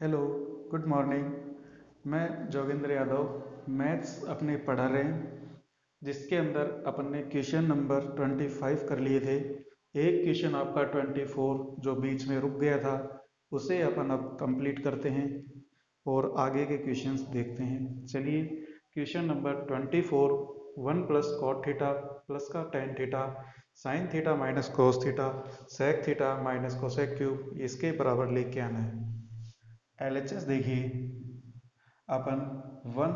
Hello, good morning. मैं Joginder Yadav maths अपने पढ़ा रहे हैं, जिसके अंदर अपन ने क्वेश्चन नंबर 25 कर लिए थे। एक क्वेश्चन आपका 24 जो बीच में रुक गया था, उसे अपन अब कंप्लीट करते हैं और आगे के क्वेश्चंस देखते हैं। चलिए, question number 24, 1 plus cot theta plus का tan theta sine theta minus cos theta sec theta minus cosec cube इसके बराबर लेके आना है। एलएचएस देखिए, अपन 1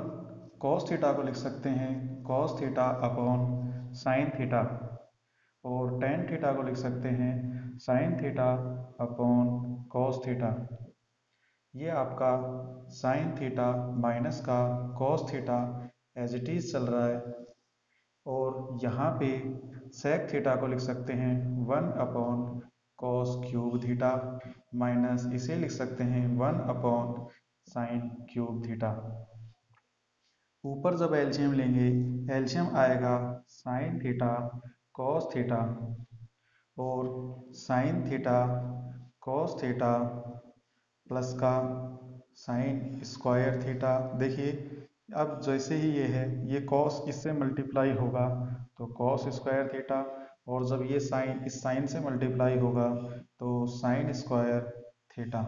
कॉस थीटा को लिख सकते हैं cos theta upon sine theta, और टेन थीटा को लिख सकते हैं sine theta upon cos theta. ये आपका साइन थीटा माइनस का cos theta as it is चल रहा है, और यहाँ पे सेक थीटा को लिख सकते हैं 1 upon cos cube theta minus इसे लिख सकते हैं 1 अपॉन साइन क्यूब थीटा। ऊपर जब एलसीएम लेंगे, एलसीएम आएगा साइन थीटा कॉस थीटा और sign theta cos theta plus का साइन स्क्वायर थीटा। देखिए, अब जैसे ही ये है, ये कॉस इससे मल्टीप्लाई होगा तो कॉस स्क्वायर थीटा, और जब ये साइन इस साइन से मल्टीप्लाई होगा तो साइन स्क्वायर थीटा।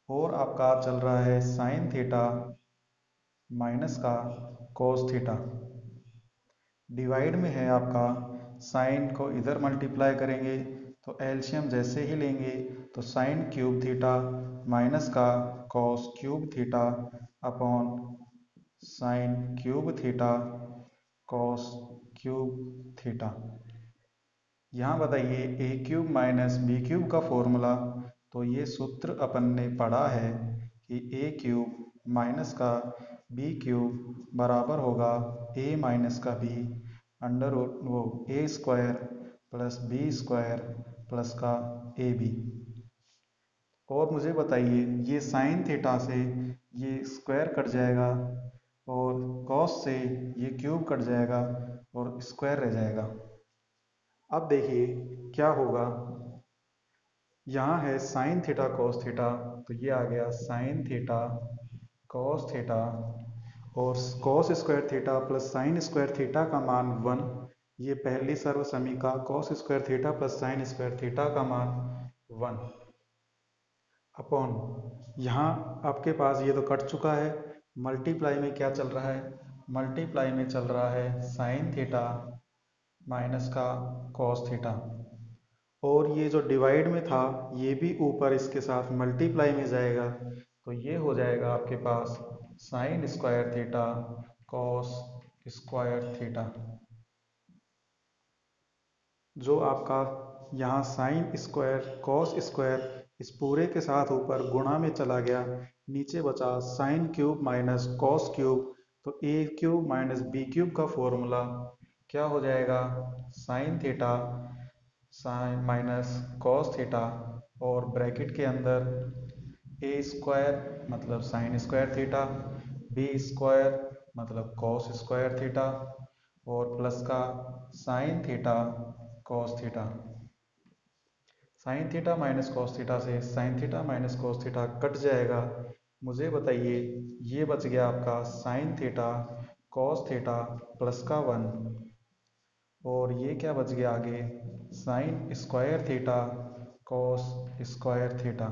और आपका चल रहा है साइन थीटा माइनस का कॉस थीटा। डिवाइड में है आपका, साइन को इधर मल्टीप्लाई करेंगे तो एलसीएम जैसे ही लेंगे तो साइन क्यूब थीटा माइनस का cos cube theta upon sine cube theta cos cube theta. यहाँ बताइए, A cube minus B cube का फॉर्मूला, तो ये सूत्र अपन ने पढ़ा है कि ए क्यूब माइनस का बी क्यूब बराबर होगा ए माइनस का बी अंडर वो A square plus B square plus का ए बी। और मुझे बताइए, ये साइन थीटा से ये स्क्वायर कट जाएगा और कॉस से ये क्यूब कट जाएगा और स्क्वायर रह जाएगा। अब देखिए क्या होगा, यहाँ है साइन थीटा कॉस थीटा, तो ये आ गया साइन थीटा कॉस थीटा, और cos square theta plus sine square theta का मान 1। ये पहली सर्वसमीका cos square theta plus sine square theta का मान 1 अपॉन, यहाँ आपके पास ये तो कट चुका है। मल्टीप्लाई में क्या चल रहा है? मल्टीप्लाई में चल रहा है साइन थीटा माइनस का कॉस थीटा, और ये जो डिवाइड में था ये भी ऊपर इसके साथ मल्टीप्लाई में जाएगा, तो ये हो जाएगा आपके पास sine square theta cos square theta. जो आपका यहाँ साइन स्क्वायर कॉस स्क्वायर इस पूरे के साथ ऊपर गुणा में चला गया, नीचे बचा sine cube minus cos cube, तो A cube minus B cube का फॉर्मूला क्या हो जाएगा? Sine theta sine minus cos theta, और ब्रैकेट के अंदर ए स्क्वायर मतलब sine square theta, B square मतलब कॉस स्क्वायर थीटा, और प्लस का sine theta cos theta. Sine theta minus cos theta से sine theta minus cos theta cut जाएगा। मुझे बताइए, ये बच गया आपका sine theta cos theta plus का 1, और ये क्या बच गया आगे? Sign square theta cos square theta.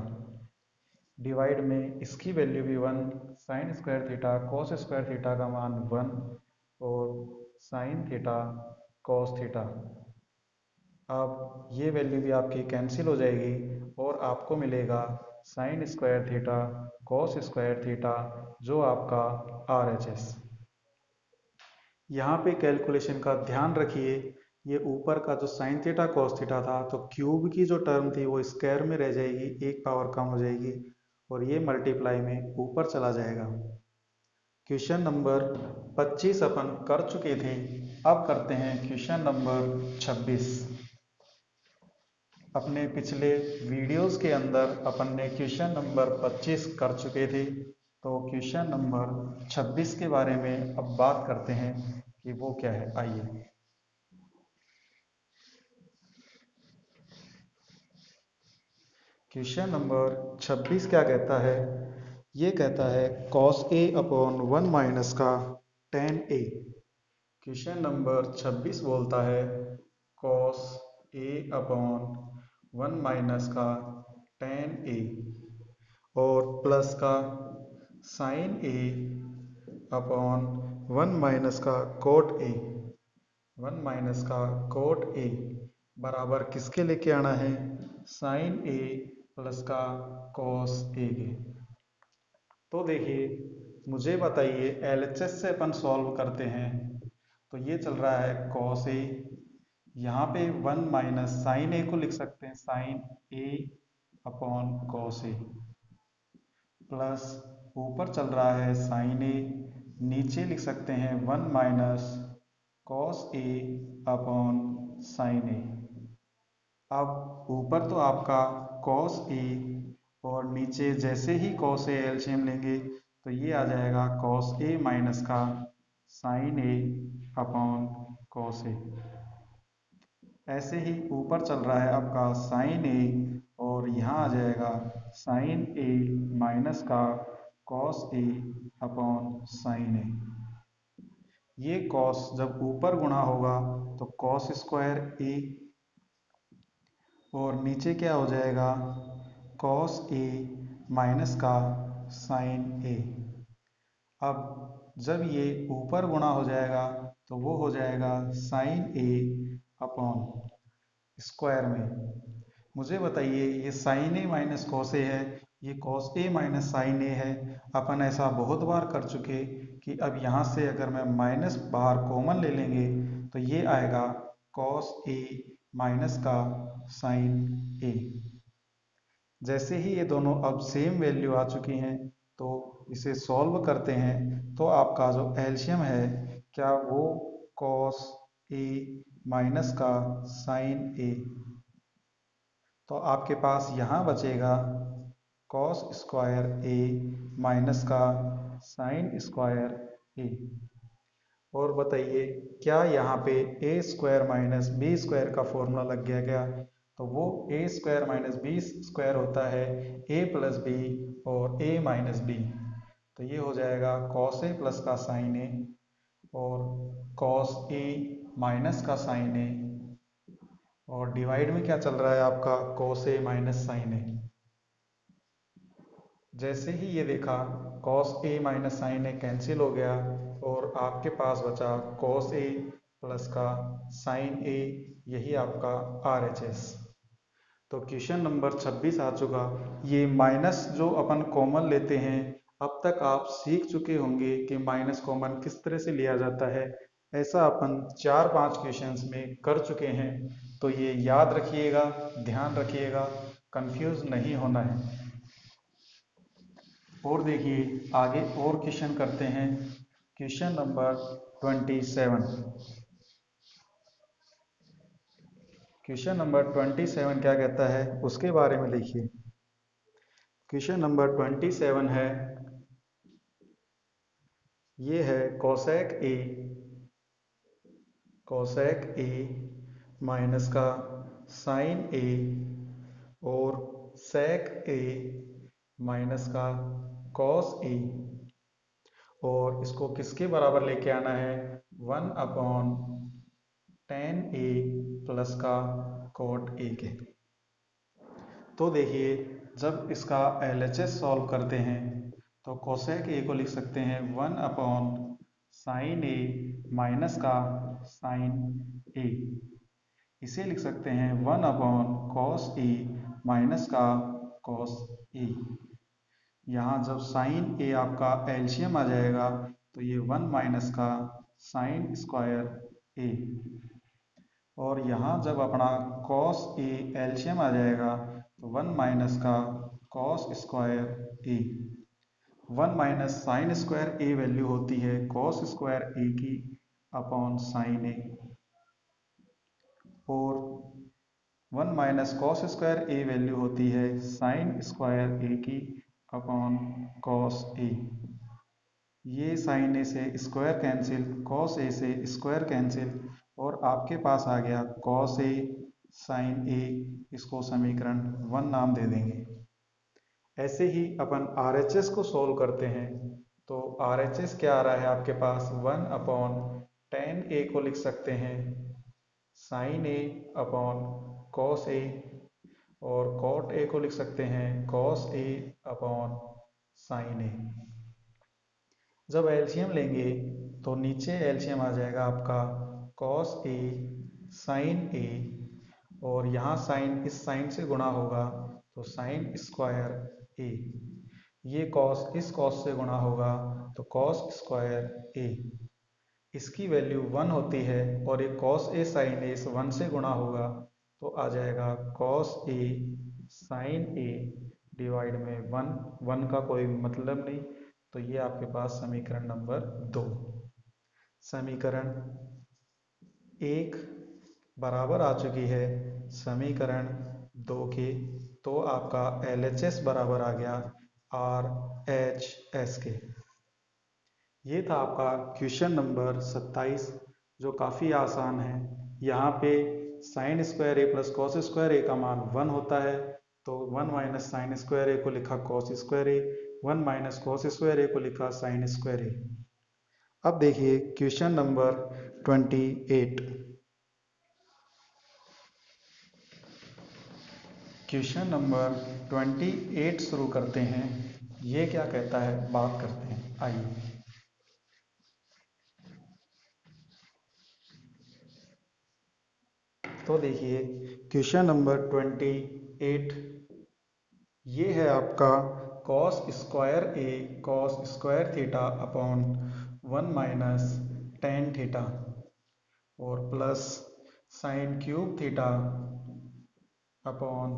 Divide में इसकी वैल्यू भी 1, sign square theta cos square theta का मान 1 और साइन थीटा कॉस थीटा। अब ये वैल्यू भी आपकी कैंसिल हो जाएगी और आपको मिलेगा sign square theta cos square theta, जो आपका RHS। यहाँ पे कैलकुलेशन का ध्यान रखिए, ये ऊपर का जो साइन थीटा कॉस थीटा था, तो क्यूब की जो टर्म थी वो स्क्वायर में रह जाएगी, एक पावर कम हो जाएगी, और ये मल्टीप्लाई में ऊपर चला जाएगा। क्वेश्चन नंबर 25 अपन कर चुके थे, अब करते हैं क्वेश्चन नंबर 26। अपने पिछले वीडियोस के अंदर अपन ने क्वेश्चन नंबर 25 कर चुके थे, तो क्वेश्चन नंबर 26 के बारे में अब बात करते हैं कि वो क्या है। आइए, क्वेश्चन नंबर 26 क्या कहता है? ये कहता है cos a अपॉन 1 माइनस का tan a। क्वेश्चन नंबर 26 बोलता है cos a अपॉन 1 माइनस का tan a और प्लस का sin a अपॉन 1 माइनस का cot a। 1 माइनस का cot a बराबर किसके लेके आना है? sin a प्लस का cos a के। तो देखिए, मुझे बताइए LHS से अपन सॉल्व करते हैं तो ये चल रहा है cos a, यहाँ पे 1 माइनस साइन a को लिख सकते हैं sin a upon cos a, plus ऊपर चल रहा है sin a, नीचे लिख सकते हैं 1 minus cos a upon sin a। अब ऊपर तो आपका cos a और नीचे जैसे ही cos a एलसीएम लेंगे तो ये आ जाएगा cos a माइनस का sin a upon cos a। ऐसे ही ऊपर चल रहा है आपका sin a और यहाँ आ जाएगा sin a माइनस का cos a upon sin a। ये cos जब ऊपर गुणा होगा तो cos स्क्वायर a और नीचे क्या हो जाएगा cos a माइनस का sin a। अब जब ये ऊपर गुणा हो जाएगा तो वो हो जाएगा sin a अपॉन स्क्वायर में। मुझे बताइए ये sin a minus cos a है, ये cos a minus sin a है। अपन ऐसा बहुत बार कर चुके कि अब यहाँ से अगर मैं माइनस बाहर कॉमन ले लेंगे तो ये आएगा cos a माइनस का sin a। जैसे ही ये दोनों अब सेम वैल्यू आ चुकी हैं तो इसे सॉल्व करते हैं तो आपका जो एलसीएम है क्या वो cos a माइनस का sin a, तो आपके पास यहाँ बचेगा cos स्क्वायर a माइनस का sin स्क्वायर a। और बताइए क्या यहाँ पे ए स्क्वायर माइनस बी स्क्वायर का फॉर्मूला लग गया क्या? तो वो A square minus b square होता है ए प्लस बी और ए माइनस बी। तो ये हो जाएगा cos ए प्लस का साइन ए और cos ए माइनस का साइन ए और डिवाइड में क्या चल रहा है आपका cos A minus sine A. जैसे ही ये देखा cos a minus sine A cancel हो गया और आपके पास बचा cos a प्लस का साइन a, यही आपका RHS। तो क्वेश्चन नंबर 26 आ चुका। ये माइनस जो अपन कॉमन लेते हैं अब तक आप सीख चुके होंगे कि माइनस कॉमन किस तरह से लिया जाता है। ऐसा अपन 4-5 क्वेश्चंस में कर चुके हैं, तो ये याद रखिएगा, ध्यान रखिएगा, कंफ्यूज नहीं होना है। और देखिए आगे और क्वेश्चन करते हैं। Question number 27। क्वेश्चन नंबर 27 क्या कहता है उसके बारे में देखिए। क्वेश्चन नंबर 27 है, ये है कोसेक ए माइनस का साइन ए और सेक ए माइनस का कॉस ए और इसको किसके बराबर लेके आना है? 1 अपॉन tan ए प्लस का cot ए के। तो देखिए जब इसका LHS सॉल्व करते हैं तो कोसेक ए को लिख सकते हैं 1 अपॉन साइन ए माइनस का साइन ए। इसे लिख सकते हैं 1 अपॉन कॉस ए माइनस का कॉस ए। यहाँ जब साइन ए आपका एलसीएम आ जाएगा तो ये 1 माइनस का साइन स्क्वायर ए और यहाँ जब अपना cos ए एलसीएम आ जाएगा तो 1 माइनस का cos स्क्वायर ए। 1 माइनस साइन स्क्वायर ए वैल्यू होती है cos स्क्वायर ए की अपॉन साइन ए और 1 माइनस कॉस स्क्वायर ए वैल्यू होती है साइन स्क्वायर ए की अपॉन कॉस ए। ये साइन ए से स्क्वायर कैंसिल, कॉस ए से स्क्वायर कैंसिल और आपके पास आ गया कॉस ए साइन ए, इसको समीकरण 1 नाम दे देंगे। ऐसे ही अपन RHS को सॉल्व करते हैं। तो RHS क्या आ रहा है आपके पास, 1/tan A को लिख सकते हैं sign A upon cos A, और कॉट ए को लिख सकते हैं कॉस ए अपॉन साइन ए। जब एलसीएम लेंगे तो नीचे एलसीएम आ जाएगा आपका कॉस ए साइन ए, और यहाँ साइन इस साइन से गुणा होगा तो साइन स्क्वायर ए, ये कॉस इस कॉस से गुणा होगा तो कॉस स्क्वायर ए। इसकी वैल्यू 1 होती है और ये कॉस ए साइन ए इस 1 से गुणा होगा तो आ जाएगा cos A sign A divide में 1 का कोई मतलब नहीं, तो ये आपके पास समीकरण नंबर 2। समीकरण 1 बराबर आ चुकी है समीकरण 2 के, तो आपका LHS बराबर आ गया RHS के। ये था आपका क्वेश्चन नंबर 27, जो काफ़ी आसान है। यहाँ पे साइन स्क्वायर ए प्लस कॉस स्क्वायर ए का मान 1 होता है, तो 1 माइनस साइन स्क्वायर ए को लिखा कॉस स्क्वायर ए, 1 माइनस कॉस स्क्वायर ए को लिखा साइन स्क्वायर ए। अब देखिए क्वेश्चन नंबर 28। क्वेश्चन नंबर 28 शुरू करते हैं। ये क्या कहता है बात करते हैं, आइए। तो देखिए क्वेश्चन नंबर 28, ये है आपका cos square A cos square theta upon 1 minus tan theta, और plus sine cube theta upon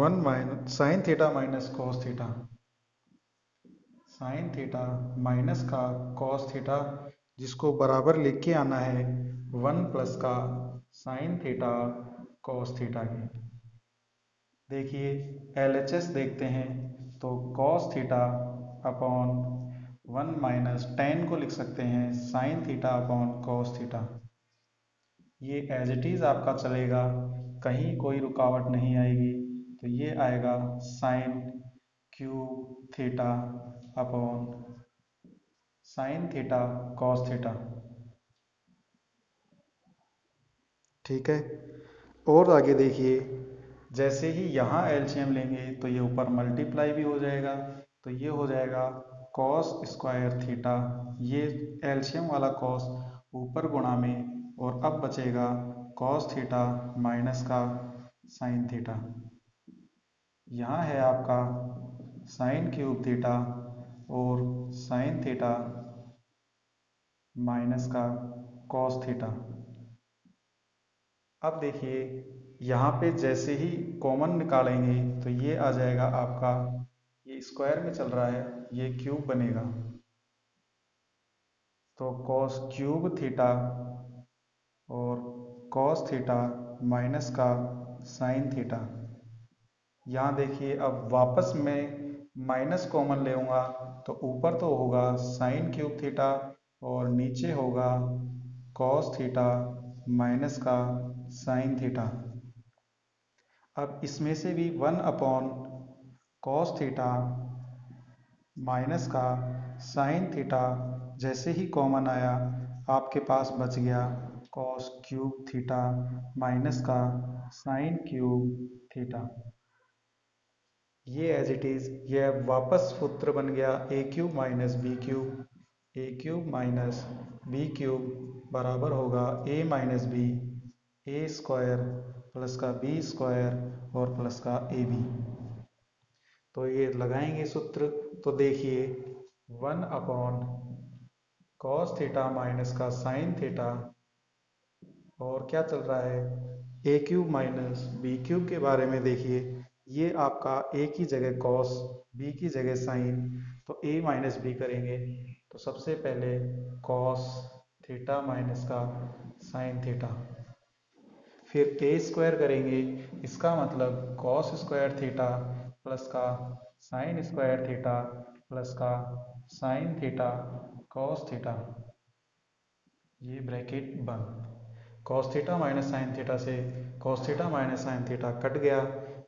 1 minus sine theta minus cos theta, sine theta minus का कॉस थीटा, जिसको बराबर लिख के आना है 1 प्लस का साइन थीटा कॉस थीटा के। देखिए LHS देखते हैं, तो cos theta upon 1 minus ten को लिख सकते हैं sine theta upon cos theta. ये एज इट इज़ आपका चलेगा, कहीं कोई रुकावट नहीं आएगी, तो ये आएगा sign cube theta upon sine theta cos theta. ठीक है, और आगे देखिए, जैसे ही यहाँ एलसीएम लेंगे तो ये ऊपर मल्टीप्लाई भी हो जाएगा, तो ये हो जाएगा कॉस स्क्वायर थीटा, ये एलसीएम वाला कॉस ऊपर गुणा में, और अब बचेगा कॉस थीटा माइनस का साइन थीटा। यहाँ है आपका साइन क्यूब थीटा और साइन थीटा माइनस का कॉस थीटा। अब देखिए यहाँ पे जैसे ही कॉमन निकालेंगे तो ये आ जाएगा आपका, ये स्क्वायर में चल रहा है, ये क्यूब बनेगा, तो कॉस क्यूब थीटा और कॉस थीटा माइनस का साइन थीटा। यहाँ देखिए अब वापस में माइनस कॉमन लेऊंगा तो ऊपर तो होगा साइन क्यूब थीटा और नीचे होगा कॉस थीटा माइनस का साइन थीटा। अब इसमें से भी 1 अपॉन कॉस थीटा माइनस का साइन थीटा जैसे ही कॉमन आया, आपके पास बच गया कॉस क्यूब थीटा माइनस का साइन क्यूब थीटा। ये एज इट इज़ ये वापस सूत्र बन गया ए क्यूब माइनस बी क्यूब, ए क्यूब माइनस बी क्यूब बराबर होगा A minus B, A square plus का बी स्क्वायर और प्लस का ए बी। तो ये लगाएंगे सूत्र, तो देखिए 1 अपॉन कॉस थीटा माइनस का साइन थीटा, और क्या चल रहा है ए क्यूब माइनस बी क्यूब के बारे में देखिए, ये आपका ए की जगह कॉस बी की जगह साइन, तो ए माइनस बी करेंगे, तो सबसे पहले कॉस थीटा माइनस का साइन थीटा, फिर ए स्क्वायर करेंगे, इसका मतलब कॉस स्क्वायर थीटा प्लस का साइन स्क्वायर थीटा प्लस का साइन थीटा कॉस थीटा, ये ब्रैकेट बंद। Cos theta minus sine theta से cos theta minus sine theta cut गया,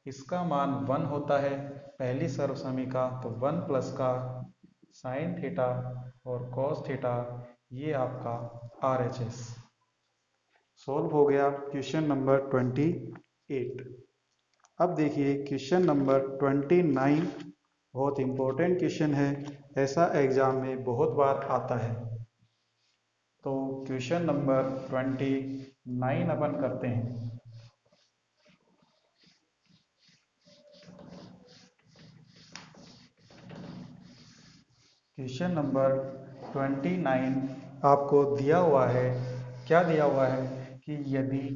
इसका मान 1 होता है पहली सर्वसमी का, तो 1 प्लस का साइन थीटा और कॉस थीटा, ये आपका RHS। सॉल्व हो गया क्वेश्चन नंबर 28। अब देखिए क्वेश्चन नंबर 29, बहुत इंपॉर्टेंट क्वेश्चन है, ऐसा एग्जाम में बहुत बार आता है। तो क्वेश्चन नंबर 29 अपन करते हैं। क्वेश्चन नंबर 29 आपको दिया हुआ है, क्या दिया हुआ है कि यदि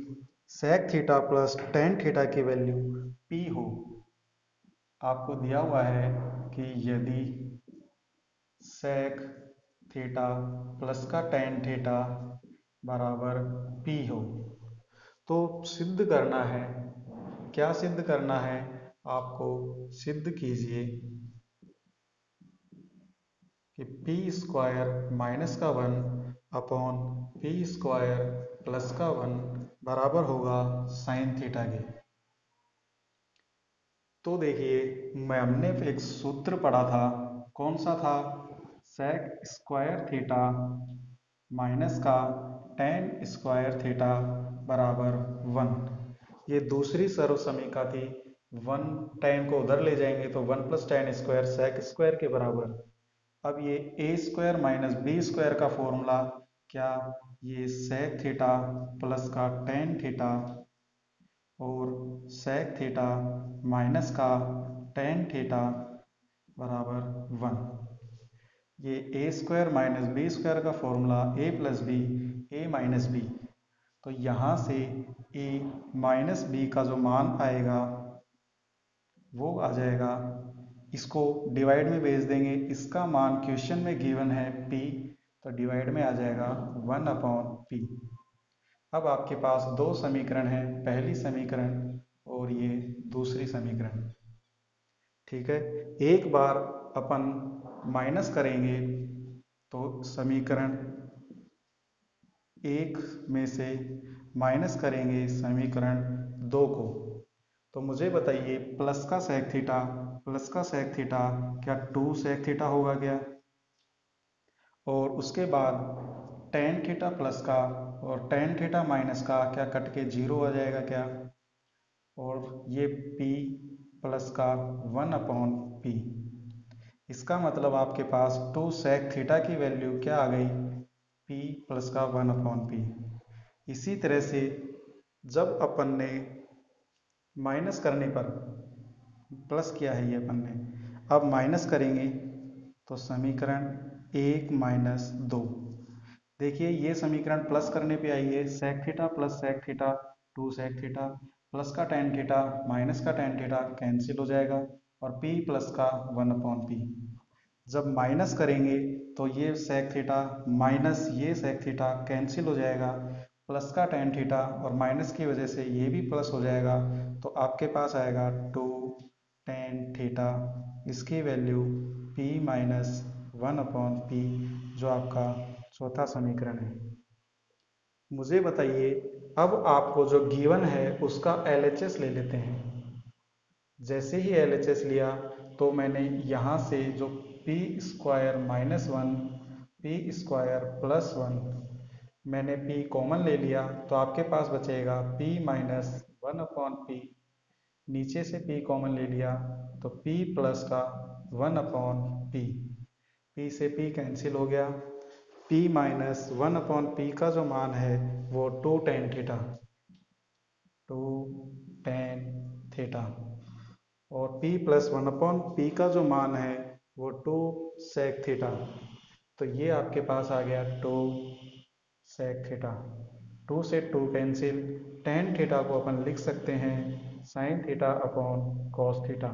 sec theta plus tan theta की वैल्यू p हो, आपको दिया हुआ है कि यदि sec थीटा प्लस का tan थीटा बराबर p हो, तो सिद्ध करना है, क्या सिद्ध करना है, आपको सिद्ध कीजिए कि पी स्क्वायर माइनस का 1 अपॉन पी स्क्वायर प्लस का 1 बराबर होगा साइन थीटा के। तो देखिए हमने एक सूत्र पढ़ा था, कौन सा था, सेक स्क्वायर थीटा माइनस का टेन स्क्वायर थीटा बराबर 1। ये दूसरी सर्वसमीका थी, 1 टेन को उधर ले जाएंगे तो 1 plus tan square sec square के बराबर। अब ये a square minus b square का फॉर्मूला, क्या ये सेक थीटा प्लस का टेन थीटा और सेक थीटा माइनस का टेन थीटा बराबर 1। ये a square minus b square का formula a plus b, a minus b, तो यहाँ से ए माइनस बी का जो मान आएगा वो आ जाएगा, इसको डिवाइड में भेज देंगे, इसका मान क्वेश्चन में गिवन है p, तो डिवाइड में आ जाएगा 1 अपॉन p। अब आपके पास दो समीकरण हैं, पहली समीकरण और ये दूसरी समीकरण। ठीक है, एक बार अपन माइनस करेंगे तो समीकरण एक में से माइनस करेंगे समीकरण दो को, तो मुझे बताइए प्लस का सेक थीटा प्लस का सेक थीटा क्या 2 सेक थीटा होगा क्या, और उसके बाद टेन थीटा प्लस का और टेन थीटा माइनस का क्या कट के 0 आ जाएगा क्या, और ये p प्लस का 1 अपॉन p। इसका मतलब आपके पास 2 सेक थीटा की वैल्यू क्या आ गई, p प्लस का 1 अपॉन p। इसी तरह से जब अपन ने माइनस करने पर प्लस किया है, ये अपन ने अब माइनस करेंगे तो समीकरण एक माइनस दो, देखिए ये समीकरण प्लस करने पे आई है, sec theta plus sec theta 2 sec theta plus का टेन थीटा माइनस का टेन थीटा कैंसिल हो जाएगा और p प्लस का 1 अपॉन p। जब माइनस करेंगे तो ये सेक थीटा माइनस ये सेक थीटा कैंसिल हो जाएगा, प्लस का टेन थीटा और माइनस की वजह से ये भी प्लस हो जाएगा, तो आपके पास आएगा 2 टेन थीटा, इसकी value p minus 1 upon p, जो आपका चौथा समीकरण है। मुझे बताइए अब आपको जो गिवन है उसका LHS ले लेते हैं। जैसे ही LHS लिया तो मैंने यहाँ से जो p square minus 1 p square plus 1, मैंने p कॉमन ले लिया, तो आपके पास बचेगा p माइनस 1 अपॉन p, नीचे से p कॉमन ले लिया तो p प्लस का 1 अपॉन p, p से p कैंसिल हो गया, p माइनस 1 अपॉन p का जो मान है वो 2 टेन थीटा, 2 टेन थीटा, और p प्लस 1 अपॉन p का जो मान है वो 2 सेक थीटा, तो ये आपके पास आ गया 2 सेक थीटा। 2 से 2 कैंसिल, टेन थीटा को अपन लिख सकते हैं sine theta upon cos theta,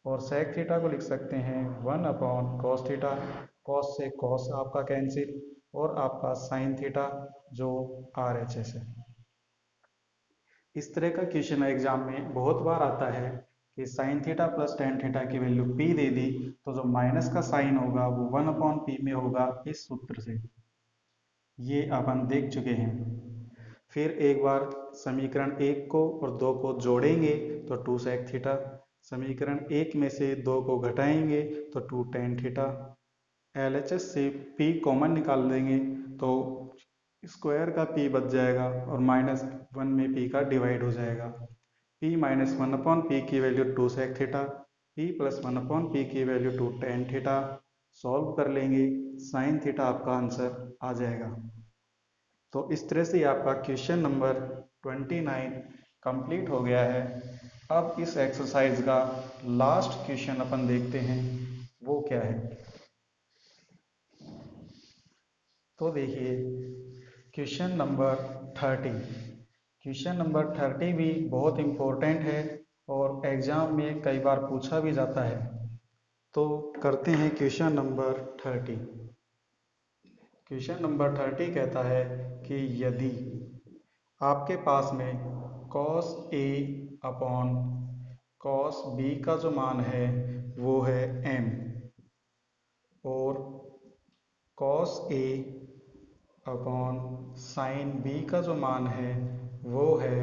और सेक थीटा को लिख सकते हैं 1 अपॉन कॉस थीटा, कॉस से कॉस आपका कैंसिल और आपका साइन थीटा जो RHS है। इस तरह का क्वेश्चन एग्जाम में बहुत बार आता है कि sine theta plus tan theta की वैल्यू p दे दी, तो जो माइनस का साइन होगा वो 1 अपॉन p में होगा, इस सूत्र से, ये अपन देख चुके हैं। फिर एक बार समीकरण 1 को और 2 को जोड़ेंगे तो 2 sec थीटा, समीकरण 1 में से 2 को घटाएंगे तो 2 tan थीटा। LHS से P कॉमन निकाल देंगे तो स्क्वायर का P बच जाएगा और -1 में P का डिवाइड हो जाएगा। P माइनस 1/P की value 2 sec theta, P plus 1/P की वैल्यू 2 tan थीटा। सॉल्व कर लेंगे, साइन थीटा आपका आंसर आ जाएगा। तो इस तरह से आपका क्वेश्चन नंबर 29 कंप्लीट हो गया है। अब इस एक्सरसाइज का लास्ट क्वेश्चन अपन देखते हैं वो क्या है। तो देखिए क्वेश्चन नंबर 30। क्वेश्चन नंबर 30 भी बहुत इम्पोर्टेंट है और एग्जाम में कई बार पूछा भी जाता है। तो करते हैं क्वेश्चन नंबर 30। क्वेश्चन नंबर 30 कहता है कि यदि आपके पास में cos A upon cos B का जो मान है वो है m और cos A upon sin B का जो मान है वो है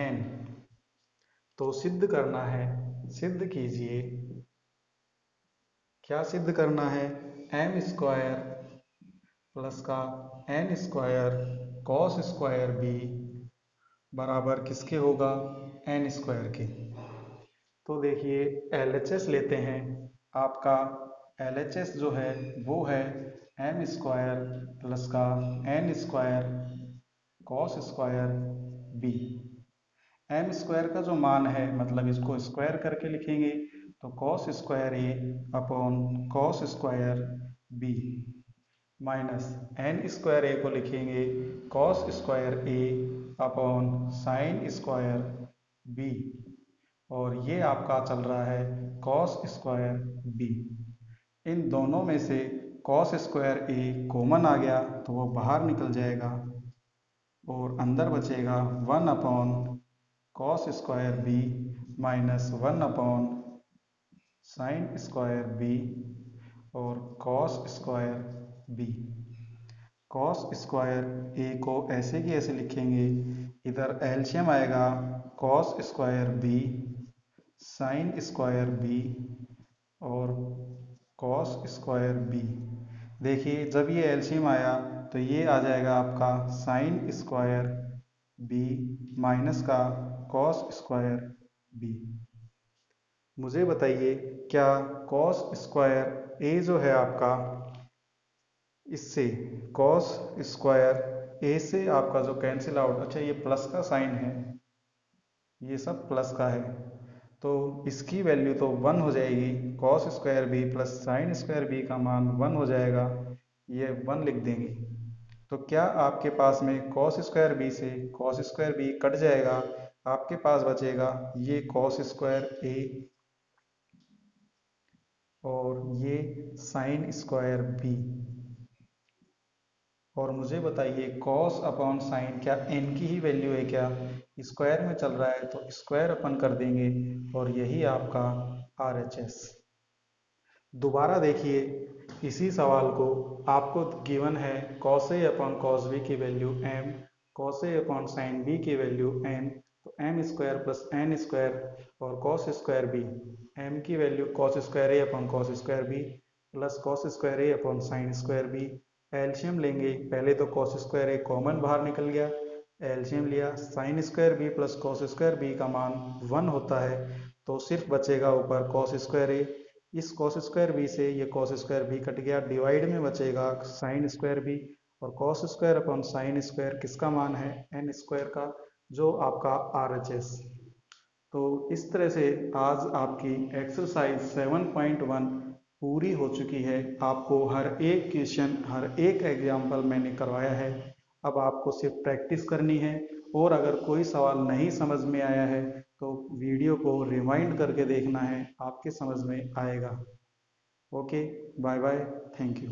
n, तो सिद्ध करना है। सिद्ध कीजिए। क्या सिद्ध करना है? m स्क्वायर प्लस का n square cos square b बराबर किसके होगा? n स्क्वायर के। तो देखिए LHS लेते हैं। आपका LHS जो है वो है m स्क्वायर प्लस का n square cos square b। m square का जो मान है मतलब इसको स्क्वायर करके लिखेंगे तो cos square a upon cos square b minus n square a को लिखेंगे cos square a upon sine square b और ये आपका चल रहा है cos स्क्वायर b। इन दोनों में से cos स्क्वायर a कॉमन आ गया तो वो बाहर निकल जाएगा और अंदर बचेगा 1 upon cos square b minus 1 upon sine square b और cos square b। cos square a को ऐसे की ऐसे लिखेंगे, इधर एलसीएम आएगा cos square b sine square b और cos स्क्वायर b। देखिए जब ये एलसीएम आया तो ये आ जाएगा आपका साइन स्क्वायर b माइनस का cos स्क्वायर b। मुझे बताइए क्या cos स्क्वायर a जो है आपका इससे cos स्क्वायर a से आपका जो कैंसिल आउट, अच्छा ये प्लस का साइन है, ये सब प्लस का है तो इसकी वैल्यू तो 1 हो जाएगी। cos square b plus sine square b का मान 1 हो जाएगा, ये 1 लिख देंगे। तो क्या आपके पास में cos स्क्वायर b से cos स्क्वायर b कट जाएगा, आपके पास बचेगा ये cos स्क्वायर a और ये साइन स्क्वायर b। और मुझे बताइए cos अपॉन साइन क्या n की ही वैल्यू है क्या? स्क्वायर में चल रहा है तो स्क्वायर अपन कर देंगे और यही आपका RHS। दोबारा देखिए इसी सवाल को, आपको गिवन है cos A upon cos B की value m, cos A upon sine B की वैल्यू n, तो m square plus n square और cos स्क्वायर b, m की value cos square a upon cos square b plus cos square a upon sine square b। LCM लेंगे, पहले तो cos square a common बाहर निकल गया, LCM लिया, sine square b plus cos square b का मान 1 होता है तो सिर्फ बचेगा ऊपर cos स्क्वायर a। इस cos स्क्वायर b से ये cos स्क्वायर b कट गया, डिवाइड में बचेगा साइन स्क्वायर b और cos square upon sine square किसका मान है? n स्क्वायर का, जो आपका RHS। तो इस तरह से आज आपकी एक्सरसाइज 7.1 पूरी हो चुकी है। आपको हर एक क्वेश्चन हर एक एग्जाम्पल मैंने करवाया है, अब आपको सिर्फ प्रैक्टिस करनी है और अगर कोई सवाल नहीं समझ में आया है तो वीडियो को रिवाइंड करके देखना है, आपके समझ में आएगा। Okay, bye bye, thank you.